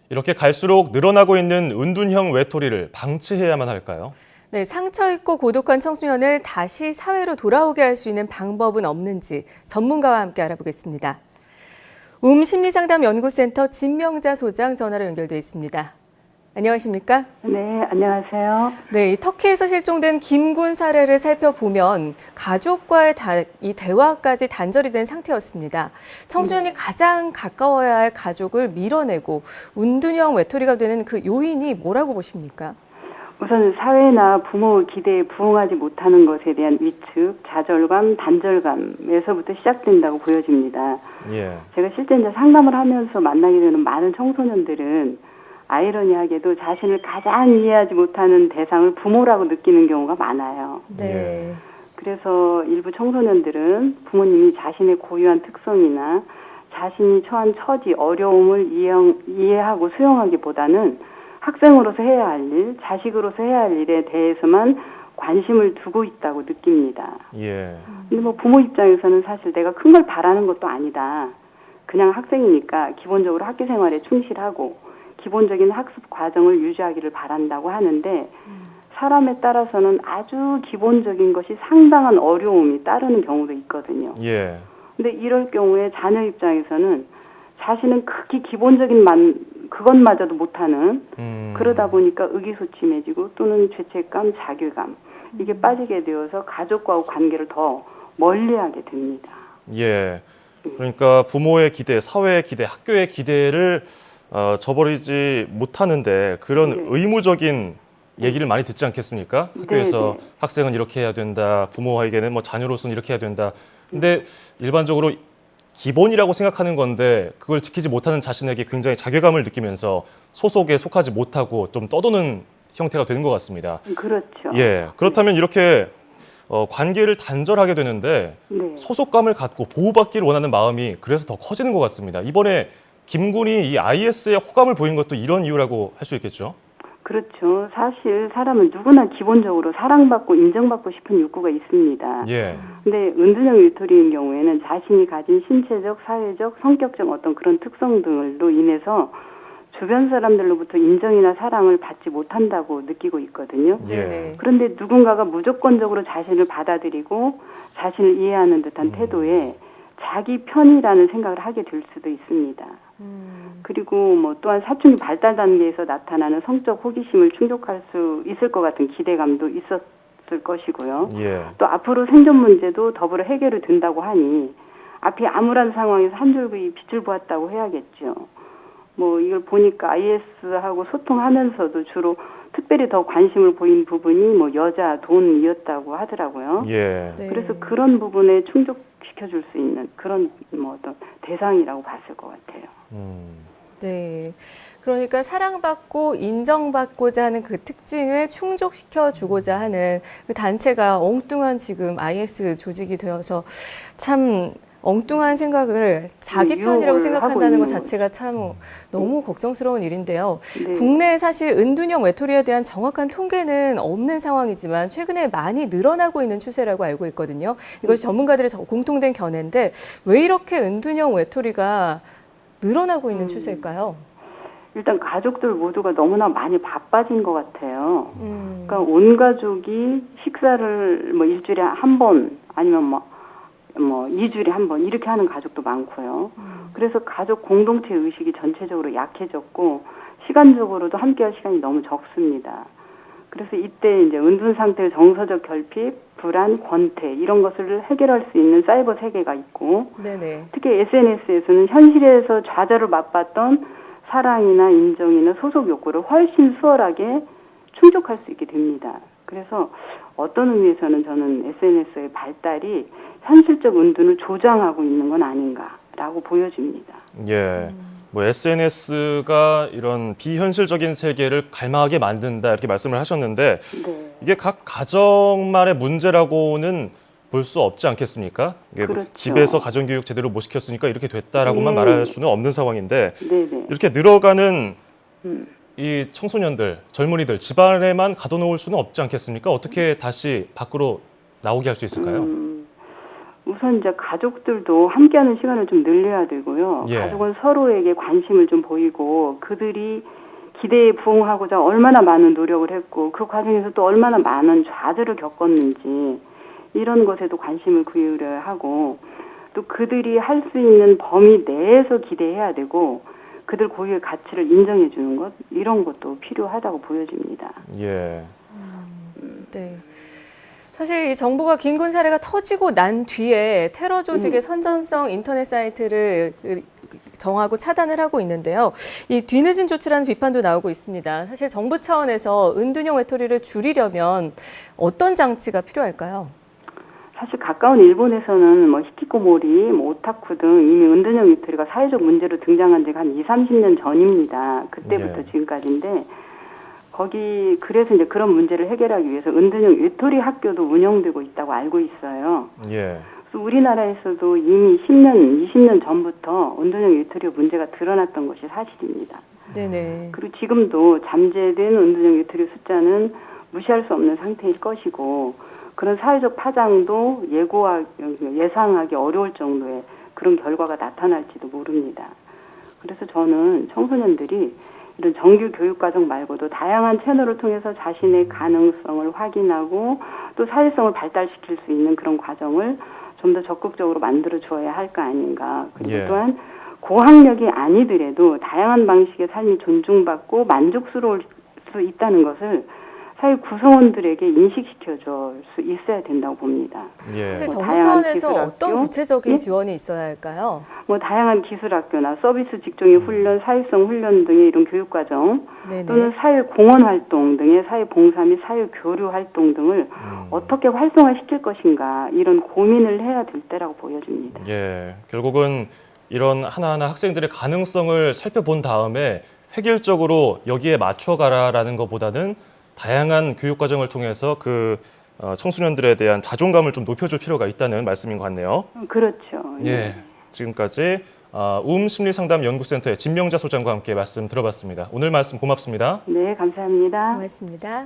이렇게 갈수록 늘어나고 있는 은둔형 외톨이를 방치해야만 할까요? 네, 상처 있고 고독한 청소년을 다시 사회로 돌아오게 할 수 있는 방법은 없는지 전문가와 함께 알아보겠습니다. 심리상담연구센터 진명자 소장 전화로 연결돼 있습니다. 안녕하십니까? 네, 안녕하세요. 네, 이 터키에서 실종된 김군 사례를 살펴보면 가족과의 이 대화까지 단절이 된 상태였습니다. 청소년이 가장 가까워야 할 가족을 밀어내고 은둔형 외톨이가 되는 그 요인이 뭐라고 보십니까? 우선 사회나 부모 기대에 부응하지 못하는 것에 대한 위축, 좌절감, 단절감에서부터 시작된다고 보여집니다. 예. 제가 실제 이제 상담을 하면서 만나게 되는 많은 청소년들은 아이러니하게도 자신을 가장 이해하지 못하는 대상을 부모라고 느끼는 경우가 많아요. 네. 그래서 일부 청소년들은 부모님이 자신의 고유한 특성이나 자신이 처한 처지, 어려움을 이해하고 수용하기보다는 학생으로서 해야 할 일, 자식으로서 해야 할 일에 대해서만 관심을 두고 있다고 느낍니다. 예. 근데 뭐 부모 입장에서는 사실 내가 큰 걸 바라는 것도 아니다. 그냥 학생이니까 기본적으로 학교 생활에 충실하고 기본적인 학습 과정을 유지하기를 바란다고 하는데 사람에 따라서는 아주 기본적인 것이 상당한 어려움이 따르는 경우도 있거든요. 예. 근데 이럴 경우에 자녀 입장에서는 자신은 극히 기본적인 그것마저도 못하는 그러다 보니까 의기소침해지고 또는 죄책감, 자괴감 이게 빠지게 되어서 가족과의 관계를 더 멀리하게 됩니다. 예. 그러니까 부모의 기대, 사회의 기대, 학교의 기대를 저버리지 못하는데 그런 네. 의무적인 얘기를 많이 듣지 않겠습니까? 학교에서 네. 학생은 이렇게 해야 된다, 부모에게는 뭐 자녀로서는 이렇게 해야 된다. 근데 일반적으로 기본이라고 생각하는 건데 그걸 지키지 못하는 자신에게 굉장히 자괴감을 느끼면서 소속에 속하지 못하고 좀 떠도는 형태가 되는 것 같습니다. 그렇죠. 예, 그렇다면 이렇게 관계를 단절하게 되는데 네. 소속감을 갖고 보호받기를 원하는 마음이 그래서 더 커지는 것 같습니다. 이번에 김군이 이 IS에 호감을 보인 것도 이런 이유라고 할 수 있겠죠? 그렇죠. 사실 사람은 누구나 기본적으로 사랑받고 인정받고 싶은 욕구가 있습니다. 예. 근데 은둔형 외톨이인 경우에는 자신이 가진 신체적, 사회적, 성격적 어떤 그런 특성 등으로 인해서 주변 사람들로부터 인정이나 사랑을 받지 못한다고 느끼고 있거든요. 예. 그런데 누군가가 무조건적으로 자신을 받아들이고 자신을 이해하는 듯한 태도에 자기 편이라는 생각을 하게 될 수도 있습니다. 그리고 뭐 또한 사춘기 발달 단계에서 나타나는 성적 호기심을 충족할 수 있을 것 같은 기대감도 있었을 것이고요. 예. 또 앞으로 생존 문제도 더불어 해결이 된다고 하니 앞이 암울한 상황에서 한 줄기 빛을 보았다고 해야겠죠. 뭐 이걸 보니까 IS하고 소통하면서도 주로 특별히 더 관심을 보인 부분이 뭐 여자, 돈이었다고 하더라고요. 예. 네. 그래서 그런 부분에 충족시켜줄 수 있는 그런 뭐 어떤 대상이라고 봤을 것 같아요. 네. 그러니까 사랑받고 인정받고자 하는 그 특징을 충족시켜 주고자 하는 그 단체가 엉뚱한 지금 IS 조직이 되어서 참 엉뚱한 생각을 자기 편이라고 유혹을 생각한다는 하고 것 있는 자체가 참 너무 걱정스러운 일인데요. 네. 국내에 사실 은둔형 외톨이에 대한 정확한 통계는 없는 상황이지만 최근에 많이 늘어나고 있는 추세라고 알고 있거든요. 이것이 전문가들의 공통된 견해인데 왜 이렇게 은둔형 외톨이가 늘어나고 있는 추세일까요? 일단 가족들 모두가 너무나 많이 바빠진 것 같아요. 그러니까 온 가족이 식사를 뭐 일주일에 한 번 아니면 뭐 2주일에 한 번 이렇게 하는 가족도 많고요. 그래서 가족 공동체 의식이 전체적으로 약해졌고 시간적으로도 함께할 시간이 너무 적습니다. 그래서 이때 이제 은둔 상태의 정서적 결핍, 불안, 권태 이런 것을 해결할 수 있는 사이버 세계가 있고 네네. 특히 SNS에서는 현실에서 좌절을 맛봤던 사랑이나 인정이나 소속 욕구를 훨씬 수월하게 충족할 수 있게 됩니다. 그래서 어떤 의미에서는 저는 SNS의 발달이 현실적 은둔을 조장하고 있는 건 아닌가라고 보여집니다. 예. 뭐 SNS가 이런 비현실적인 세계를 갈망하게 만든다 이렇게 말씀을 하셨는데 네. 이게 각 가정만의 문제라고는 볼 수 없지 않겠습니까? 이게 그렇죠. 집에서 가정교육 제대로 못 시켰으니까 이렇게 됐다라고만 네. 말할 수는 없는 상황인데 네네. 이렇게 늘어가는 음. 이 청소년들, 젊은이들 집안에만 가둬놓을 수는 없지 않겠습니까? 어떻게 다시 밖으로 나오게 할 수 있을까요? 우선 이제 가족들도 함께하는 시간을 좀 늘려야 되고요. 예. 가족은 서로에게 관심을 좀 보이고 그들이 기대에 부응하고자 얼마나 많은 노력을 했고 그 과정에서 또 얼마나 많은 좌절을 겪었는지 이런 것에도 관심을 기울여야 하고 또 그들이 할 수 있는 범위 내에서 기대해야 되고 그들 고유의 가치를 인정해 주는 것 이런 것도 필요하다고 보여집니다. 예. 네. 사실 이 정부가 긴군 사례가 터지고 난 뒤에 테러 조직의 선전성 인터넷 사이트를 정하고 차단을 하고 있는데요. 이 뒤늦은 조치라는 비판도 나오고 있습니다. 사실 정부 차원에서 은둔형 외톨이를 줄이려면 어떤 장치가 필요할까요? 사실 가까운 일본에서는 뭐 히키코모리, 뭐 오타쿠 등 이미 은둔형 외톨이가 사회적 문제로 등장한 지가 한 20, 30년 전입니다. 그때부터 예. 지금까지인데 거기 그래서 이제 그런 문제를 해결하기 위해서 은둔형 외톨이 학교도 운영되고 있다고 알고 있어요. 예. 그래서 우리나라에서도 이미 10년, 20년 전부터 은둔형 외톨이 문제가 드러났던 것이 사실입니다. 네네. 그리고 지금도 잠재된 은둔형 외톨이 숫자는 무시할 수 없는 상태일 것이고 그런 사회적 파장도 예상하기 어려울 정도의 그런 결과가 나타날지도 모릅니다. 그래서 저는 청소년들이 이런 정규 교육과정 말고도 다양한 채널을 통해서 자신의 가능성을 확인하고 또 사회성을 발달시킬 수 있는 그런 과정을 좀 더 적극적으로 만들어 주어야 할 거 아닌가. 그리고 예. 또한 고학력이 아니더라도 다양한 방식의 삶이 존중받고 만족스러울 수 있다는 것을 사회 구성원들에게 인식시켜줄 수 있어야 된다고 봅니다. 예. 사실 뭐 정부 다양한 차원에서 기술학교? 어떤 구체적인 예? 지원이 있어야 할까요? 뭐 다양한 기술학교나 서비스 직종의 훈련, 사회성 훈련 등의 이런 교육과정 네네. 또는 사회 공헌 활동 등의 사회 봉사 및 사회 교류 활동 등을 어떻게 활성화시킬 것인가 이런 고민을 해야 될 때라고 보여집니다. 예. 결국은 이런 하나하나 학생들의 가능성을 살펴본 다음에 획일적으로 여기에 맞춰가라라는 것보다는 다양한 교육 과정을 통해서 그 청소년들에 대한 자존감을 좀 높여줄 필요가 있다는 말씀인 것 같네요. 그렇죠. 예. 지금까지 심리상담연구센터의 진명자 소장과 함께 말씀 들어봤습니다. 오늘 말씀 고맙습니다. 네, 감사합니다. 고맙습니다.